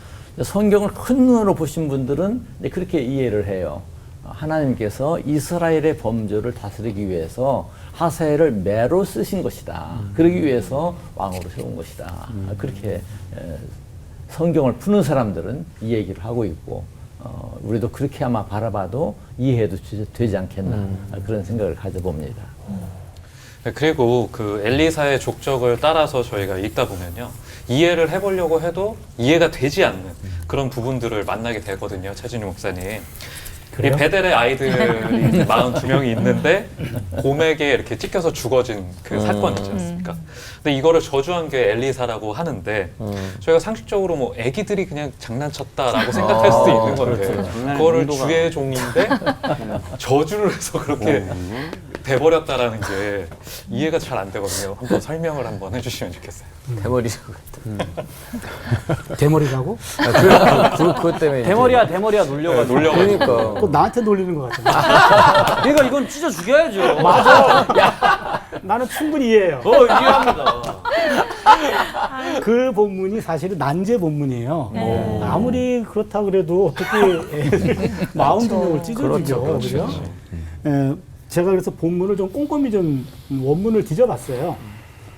성경을 큰 눈으로 보신 분들은 그렇게 이해를 해요. 하나님께서 이스라엘의 범죄를 다스리기 위해서 하사엘을 매로 쓰신 것이다. 그러기 위해서 왕으로 세운 것이다. 그렇게 성경을 푸는 사람들은 이 얘기를 하고 있고 우리도 그렇게 아마 바라봐도 이해해도 되지 않겠나 그런 생각을 가져봅니다. 그리고 그 엘리사의 족적을 따라서 저희가 읽다 보면요. 이해를 해보려고 해도 이해가 되지 않는 그런 부분들을 만나게 되거든요. 차진우 목사님. 이 베델의 아이들이 42명이 있는데 곰에게 이렇게 찢겨서 죽어진 그 사건이지 않습니까? 근데 이거를 저주한 게 엘리사라고 하는데 저희가 상식적으로 뭐 애기들이 그냥 장난쳤다라고 생각할 수도 있는 건데 그렇죠. 그거를 주의 종인데 저주를 해서 그렇게 돼버렸다라는 게 이해가 잘 안 되거든요. 한번 설명을 한번 해주시면 좋겠어요. 대머리라고. 대머리라고? 그것 때문에. 대머리야 놀려가지고. 놀려가지고. 그러니까. 그거 나한테 놀리는 것 같은데. 그러니까 이건 찢어 죽여야죠. 나는 충분히 이해해요. 이해합니다. 그 본문이 사실은 난제 본문이에요. 아무리 그렇다 그래도 어떻게 42명을 찢어지죠. 그렇죠? 제가 그래서 본문을 좀 꼼꼼히 좀 원문을 뒤져봤어요.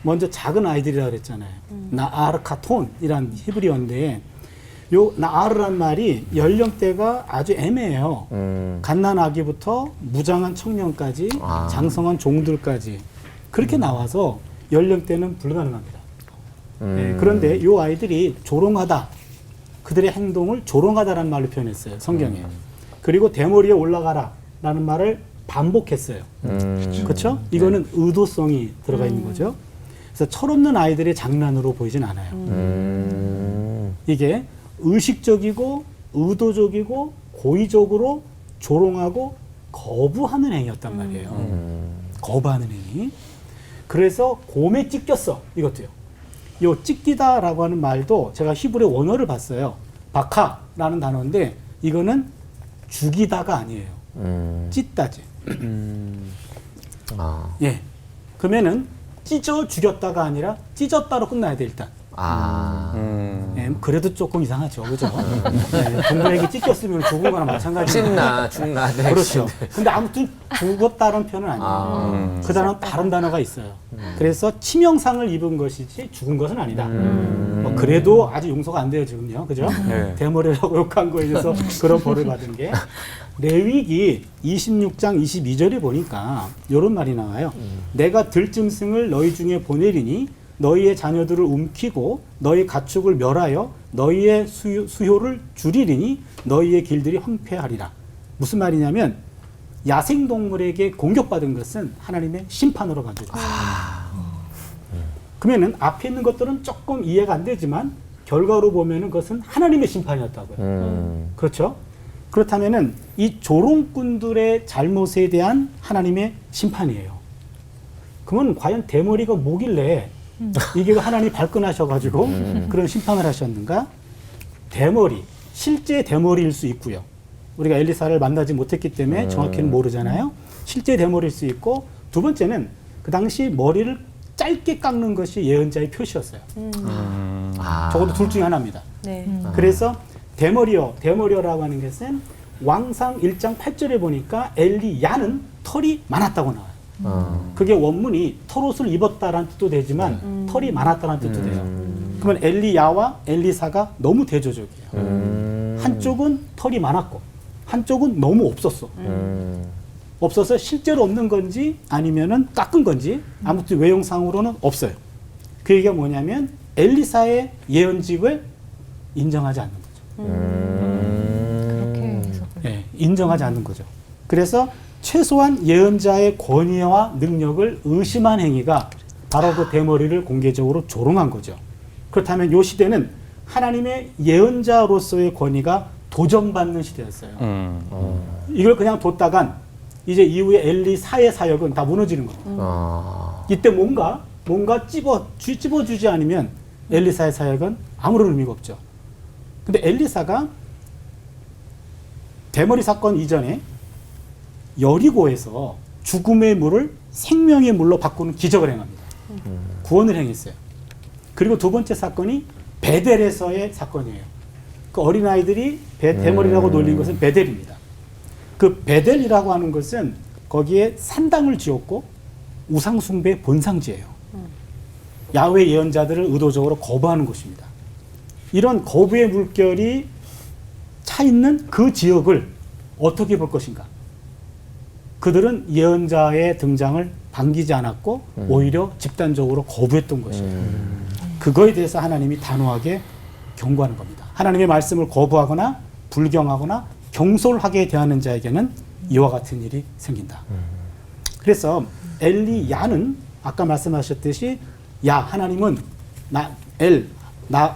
먼저 작은 아이들이라 그랬잖아요. 나아르카톤이란 히브리어인데 요 나아르란 말이 연령대가 아주 애매해요. 갓난 아기부터 무장한 청년까지 장성한 종들까지 그렇게 나와서 연령대는 불가능합니다. 그런데 요 아이들이 조롱하다. 그들의 행동을 조롱하다라는 말로 표현했어요. 성경에. 그리고 대머리에 올라가라 라는 말을 반복했어요. 그렇죠? 이거는 의도성이 들어가 있는 거죠. 그래서 철없는 아이들의 장난으로 보이진 않아요. 이게 의식적이고 의도적이고 고의적으로 조롱하고 거부하는 행위였단 말이에요. 거부하는 행위. 그래서 곰에 찢겼어. 이것도요. 요 찢기다라고 하는 말도 제가 히브리 원어를 봤어요. 바카라는 단어인데 이거는 죽이다가 아니에요. 찢다지. 아. 예. 그러면은 찢어 죽였다가 아니라 찢었다로 끝나야 돼 일단. 아. 예, 그래도 조금 이상하죠, 그죠? 예, 동물에게 찢겼으면 죽은 거나 마찬가지입니다. 죽나. 네. 그렇죠. 근데 아무튼 죽었다는 표현은 아니에요. 그 단어는 다른 단어가 있어요. 그래서 치명상을 입은 것이지 죽은 것은 아니다. 뭐 그래도 아직 용서가 안 돼요, 지금요. 그죠? 네. 대머리라고 욕한 거에 대해서 그런 벌을 받은 게. 레위기 26장 22절에 보니까 이런 말이 나와요. 내가 들짐승을 너희 중에 보내리니 너희의 자녀들을 움키고 너희 가축을 멸하여 너희의 수효를 줄이리니 너희의 길들이 황폐하리라. 무슨 말이냐면 야생동물에게 공격받은 것은 하나님의 심판으로 가져갔어요. 그러면은 앞에 있는 것들은 조금 이해가 안 되지만 결과로 보면은 그것은 하나님의 심판이었다고요. 그렇죠? 그렇다면은 이 조롱꾼들의 잘못에 대한 하나님의 심판이에요. 그러면 과연 대머리가 뭐길래 이게 하나님이 발끈하셔가지고 그런 심판을 하셨는가? 대머리, 실제 대머리일 수 있고요. 우리가 엘리사를 만나지 못했기 때문에 정확히는 모르잖아요. 실제 대머리일 수 있고, 두 번째는 그 당시 머리를 짧게 깎는 것이 예언자의 표시였어요. 적어도 둘 중에 하나입니다. 네. 그래서 대머리어라고 하는 것은 왕상 1장 8절에 보니까 엘리야는 털이 많았다고 나와요. 그게 원문이 털옷을 입었다라는 뜻도 되지만 털이 많았다는 뜻도 돼요. 그러면 엘리야와 엘리사가 너무 대조적이에요. 한쪽은 털이 많았고 한쪽은 너무 없었어. 없어서 실제로 없는 건지 아니면은 깎은 건지 아무튼 외형상으로는 없어요. 그 얘기가 뭐냐면 엘리사의 예언직을 인정하지 않는 거죠. 그렇게 해석을. 예, 인정하지 않는 거죠. 그래서 최소한 예언자의 권위와 능력을 의심한 행위가 바로 그 대머리를 공개적으로 조롱한 거죠. 그렇다면 이 시대는 하나님의 예언자로서의 권위가 도전받는 시대였어요. 이걸 그냥 뒀다간 이제 이후에 엘리사의 사역은 다 무너지는 겁니다. 이때 뭔가 찝어주지 않으면 엘리사의 사역은 아무런 의미가 없죠. 근데 엘리사가 대머리 사건 이전에 여리고에서 죽음의 물을 생명의 물로 바꾸는 기적을 행합니다. 구원을 행했어요. 그리고 두 번째 사건이 베델에서의 사건이에요. 그 어린아이들이 대머리라고 놀린 것은 베델입니다. 그 베델이라고 하는 것은 거기에 산당을 지었고 우상숭배 본상지예요. 야훼 예언자들을 의도적으로 거부하는 곳입니다. 이런 거부의 물결이 차 있는 그 지역을 어떻게 볼 것인가? 그들은 예언자의 등장을 반기지 않았고 오히려 집단적으로 거부했던 것이에요. 그거에 대해서 하나님이 단호하게 경고하는 겁니다. 하나님의 말씀을 거부하거나 불경하거나 경솔하게 대하는 자에게는 이와 같은 일이 생긴다. 그래서 엘리야는 아까 말씀하셨듯이 야 하나님은 나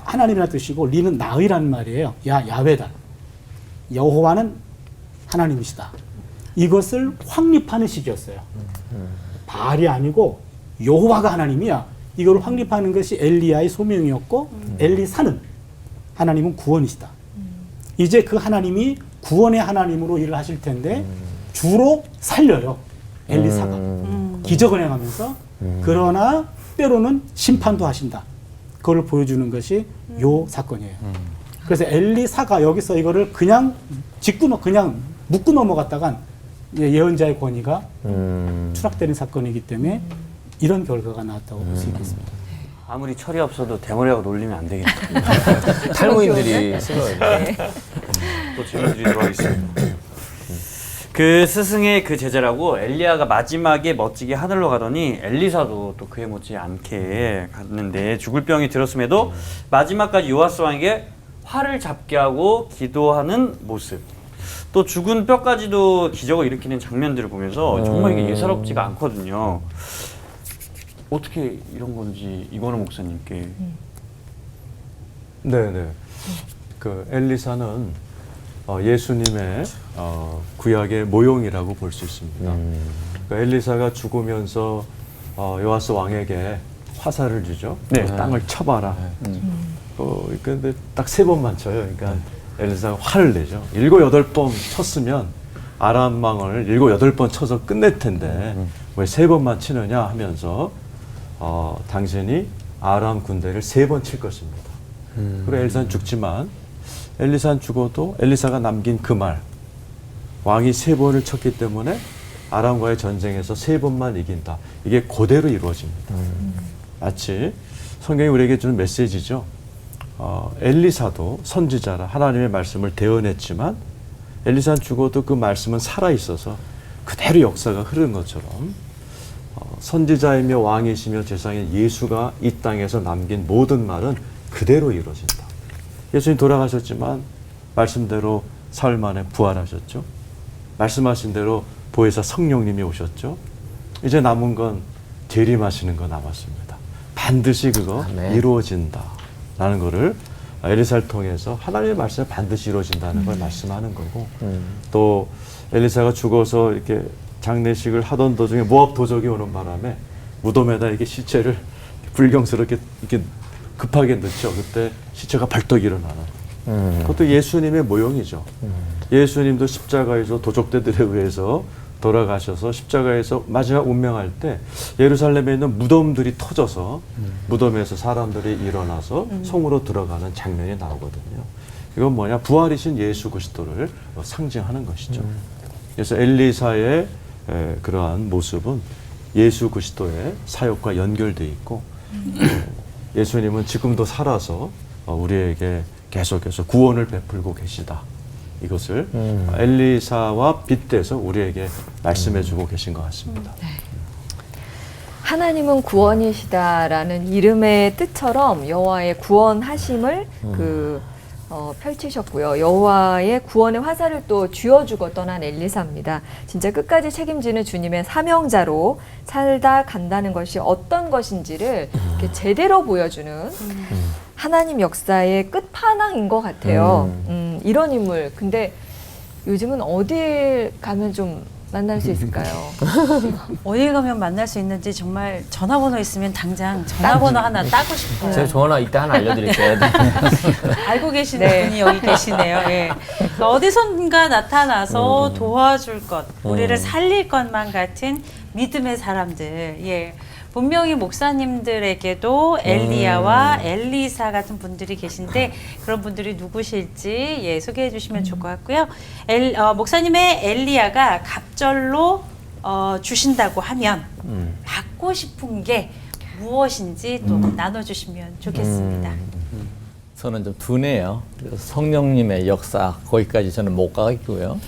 하나님이라는 뜻이고 리는 나의라는 말이에요. 야 야훼다. 여호와는 하나님이시다. 이것을 확립하는 시기였어요. 바알이 아니고 여호와가 하나님이야. 이걸 확립하는 것이 엘리야의 소명이었고 엘리사는 하나님은 구원이시다. 이제 그 하나님이 구원의 하나님으로 일을 하실 텐데 주로 살려요. 엘리사가. 기적을 행하면서 그러나 때로는 심판도 하신다. 그걸 보여주는 것이 요 사건이에요. 그래서 엘리사가 여기서 이거를 그냥 그냥 묻고 넘어갔다간 예언자의 권위가 추락되는 사건이기 때문에 이런 결과가 나왔다고 볼 수 있겠습니다. 아무리 철이 없어도 대머리하고 놀리면 안 되겠네요. 탈모인들이 싫어요. 또 질문 드리도록 하겠습니다. 그 스승의 그 제자라고 엘리야가 마지막에 멋지게 하늘로 가더니 엘리사도 또 그에 못지 않게 갔는데 죽을 병이 들었음에도 마지막까지 요아스 왕에게 활을 잡게 하고 기도하는 모습, 또 죽은 뼈까지도 기적을 일으키는 장면들을 보면서 정말 이게 예사롭지가 않거든요. 어떻게 이런 건지 이건우 목사님께. 네네. 그 엘리사는 예수님의 구약의 모형이라고 볼 수 있습니다. 그 엘리사가 죽으면서 요아스 왕에게 화살을 주죠. 네. 땅을 쳐봐라. 근데 딱 3번만 쳐요. 그러니까 엘리사가 화를 내죠. 7, 8번 쳤으면 아람 왕을 7, 8번 쳐서 끝낼 텐데 왜 3번만 치느냐 하면서 당신이 아람 군대를 3번 칠 것입니다. 그리고 엘리사는 죽지만 엘리사는 죽어도 엘리사가 남긴 그 말, 왕이 3번을 쳤기 때문에 아람과의 전쟁에서 3번만 이긴다. 이게 그대로 이루어집니다. 마치 성경이 우리에게 주는 메시지죠. 엘리사도 선지자라 하나님의 말씀을 대언했지만 엘리사는 죽어도 그 말씀은 살아있어서 그대로 역사가 흐르는 것처럼 선지자이며 왕이시며 제사장인 예수가 이 땅에서 남긴 모든 말은 그대로 이루어진다. 예수님 돌아가셨지만 말씀대로 사흘 만에 부활하셨죠. 말씀하신 대로 보혜사 성령님이 오셨죠. 이제 남은 건 재림하시는 거 남았습니다. 반드시 그거 이루어진다라는 거를 엘리사를 통해서 하나님의 말씀이 반드시 이루어진다는 걸 말씀하는 거고 또 엘리사가 죽어서 이렇게 장례식을 하던 도중에 모압 도적이 오는 바람에 무덤에다 이렇게 시체를 불경스럽게 이렇게 급하게 넣죠. 그때 시체가 벌떡 일어나는. 그것도 예수님의 모형이죠. 예수님도 십자가에서 도적들에 의해서 돌아가셔서 십자가에서 마지막 운명할 때 예루살렘에 있는 무덤들이 터져서 무덤에서 사람들이 일어나서 성으로 들어가는 장면이 나오거든요. 이건 뭐냐? 부활이신 예수 그리스도를 상징하는 것이죠. 그래서 엘리사의 그러한 모습은 예수 그리스도의 사역과 연결되어 있고 예수님은 지금도 살아서 우리에게 계속해서 구원을 베풀고 계시다. 이것을 엘리사와 빗대서 우리에게 말씀해주고 계신 것 같습니다. 하나님은 구원이시다라는 이름의 뜻처럼 여호와의 구원하심을 펼치셨고요. 여호와의 구원의 화살을 또 쥐어주고 떠난 엘리사입니다. 진짜 끝까지 책임지는 주님의 사명자로 살다 간다는 것이 어떤 것인지를 이렇게 제대로 보여주는 하나님 역사의 끝판왕인 것 같아요. 이런 인물. 근데 요즘은 어딜 가면 좀 만날 수 있을까요? 어디 가면 만날 수 있는지 정말 전화번호 있으면 당장 전화번호 하나 따고 싶어요. 제가 전화 이때 하나 알려드릴게요. 알고 계시는 분이 여기 계시네요. 예. 어디선가 나타나서 도와줄 것, 우리를 살릴 것만 같은 믿음의 사람들. 예. 분명히 목사님들에게도 엘리야와 엘리사 같은 분들이 계신데 그런 분들이 누구실지 예, 소개해 주시면 좋을 것 같고요. 목사님의 엘리야가 갑절로 주신다고 하면 받고 싶은 게 무엇인지 또 나눠주시면 좋겠습니다. 저는 좀 둔해요. 그래서 성령님의 역사 거기까지 저는 못 가겠고요.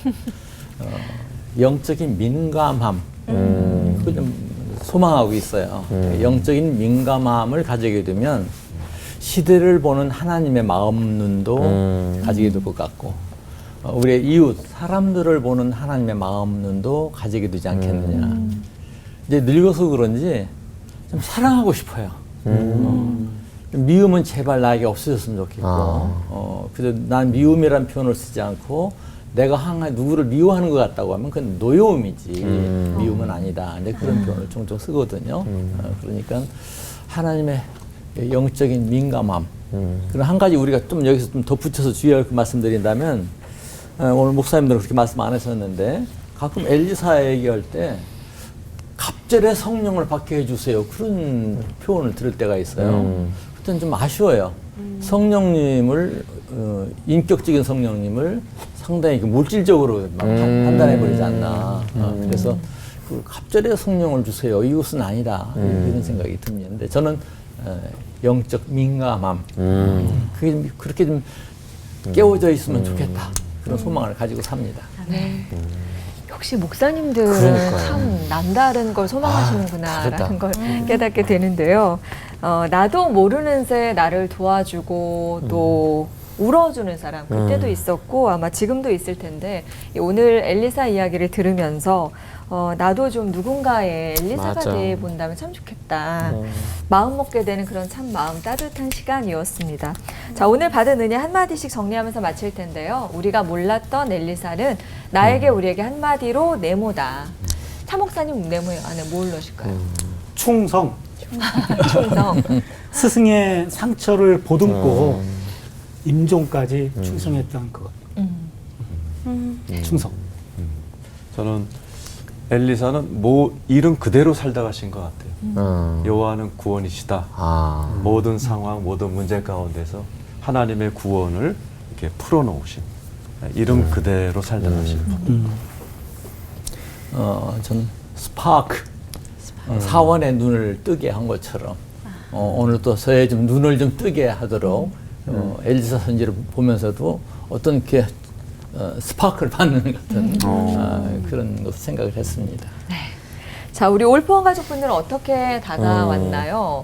영적인 민감함 그거 좀 소망하고 있어요. 영적인 민감함을 가지게 되면 시대를 보는 하나님의 마음 눈도 가지게 될 것 같고 우리의 이웃 사람들을 보는 하나님의 마음 눈도 가지게 되지 않겠느냐. 이제 늙어서 그런지 좀 사랑하고 싶어요. 미움은 제발 나에게 없어졌으면 좋겠고 그래서 난 미움이라는 표현을 쓰지 않고 내가 누구를 미워하는 것 같다고 하면 그건 노여움이지 미움은 아니다. 이제 그런 표현을 종종 쓰거든요. 그러니까 하나님의 영적인 민감함. 그리고 한 가지 우리가 좀 여기서 좀 덧붙여서 주의할 말씀드린다면 오늘 목사님들은 그렇게 말씀 안 하셨는데 가끔 엘리사 얘기할 때 갑절의 성령을 받게 해주세요. 그런 표현을 들을 때가 있어요. 그때는 좀 아쉬워요. 성령님을 인격적인 성령님을 상당히 물질적으로 판단해버리지 않나. 그래서 그 갑절의 성령을 주세요. 이것은 아니다. 이런 생각이 듭니다. 저는 영적 민감함. 그게 그렇게 좀 깨워져 있으면 좋겠다. 그런 소망을 가지고 삽니다. 네. 역시 목사님들은 그러니까요. 참 남다른 걸 소망하시는구나라는 걸 깨닫게 되는데요. 나도 모르는 새 나를 도와주고 또 울어주는 사람 그때도 있었고 아마 지금도 있을 텐데 오늘 엘리사 이야기를 들으면서 나도 좀 누군가의 엘리사가 맞아. 돼 본다면 참 좋겠다. 마음 먹게 되는 그런 참 마음 따뜻한 시간이었습니다. 자, 오늘 받은 은혜 한마디씩 정리하면서 마칠 텐데요. 우리가 몰랐던 엘리사는 나에게 우리에게 한마디로 네모다. 차 목사님 네모 안에 뭘 넣으실까요? 충성. 충성. 스승의 상처를 보듬고 임종까지 충성했던 것. 충성. 저는 엘리사는 이름 그대로 살다 가신 것 같아요. 여호와는 구원이시다. 모든 상황, 모든 문제 가운데서 하나님의 구원을 이렇게 풀어놓으신 이름 그대로 살다 가신 분. 전 스파크, 사원의 눈을 뜨게 한 것처럼 오늘 또 저의 좀 눈을 좀 뜨게 하도록 엘리사 선지를 보면서도 어떤 이렇게 스파크를 받는 같은 그런 것을 생각을 했습니다. 네. 자, 우리 올포원 가족분들은 어떻게 다가왔나요?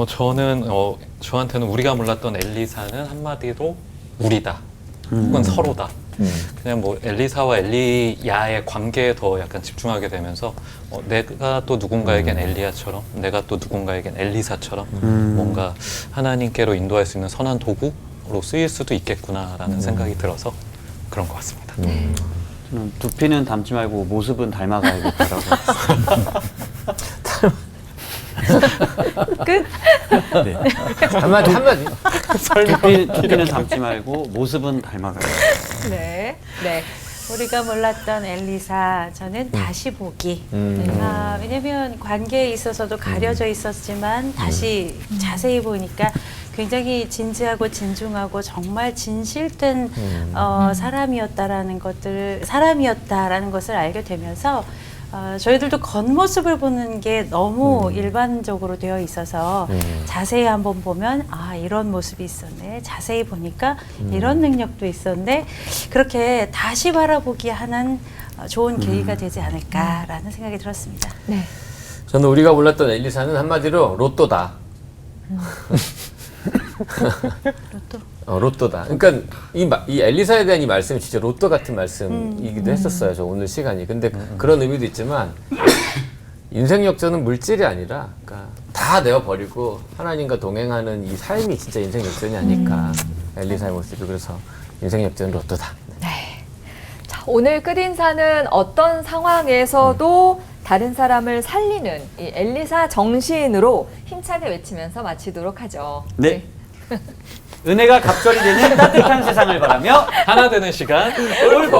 저는 저한테는 우리가 몰랐던 엘리사는 한마디로 우리다 혹은 서로다. 그냥 뭐 엘리사와 엘리야의 관계에 더 약간 집중하게 되면서 내가 또 누군가에겐 엘리야처럼 내가 또 누군가에겐 엘리사처럼 뭔가 하나님께로 인도할 수 있는 선한 도구로 쓰일 수도 있겠구나라는 생각이 들어서 그런 것 같습니다. 저는 두피는 닮지 말고 모습은 닮아가야겠다라고. 끝? 네. 한마디. 두피는 닮지 말고 모습은 닮아가야겠다. 네. 네. 우리가 몰랐던 엘리사, 저는 다시 보기. 왜냐면 관계에 있어서도 가려져 있었지만 다시 자세히 보니까 굉장히 진지하고 진중하고 정말 진실된 사람이었다라는 것을 알게 되면서 저희들도 겉모습을 보는 게 너무 일반적으로 되어 있어서 자세히 한번 보면 이런 모습이 있었네. 자세히 보니까 이런 능력도 있었네. 그렇게 다시 바라보기 하는 좋은 계기가 되지 않을까라는 생각이 들었습니다. 네. 저는 우리가 몰랐던 엘리사는 한마디로 로또다. 로또다. 그러니까 이 엘리사에 대한 이 말씀이 진짜 로또 같은 말씀이기도 했었어요. 저 오늘 시간이. 근데 그런 의미도 있지만 인생 역전은 물질이 아니라 그러니까 다 내어버리고 하나님과 동행하는 이 삶이 진짜 인생 역전이 아닐까. 엘리사의 모습이. 그래서 인생 역전은 로또다. 네. 자, 오늘 끝인사는 어떤 상황에서도 다른 사람을 살리는 이 엘리사 정신으로 힘차게 외치면서 마치도록 하죠. 네. 은혜가 갑절이 되는 따뜻한 세상을 바라며 하나 되는 시간 울보.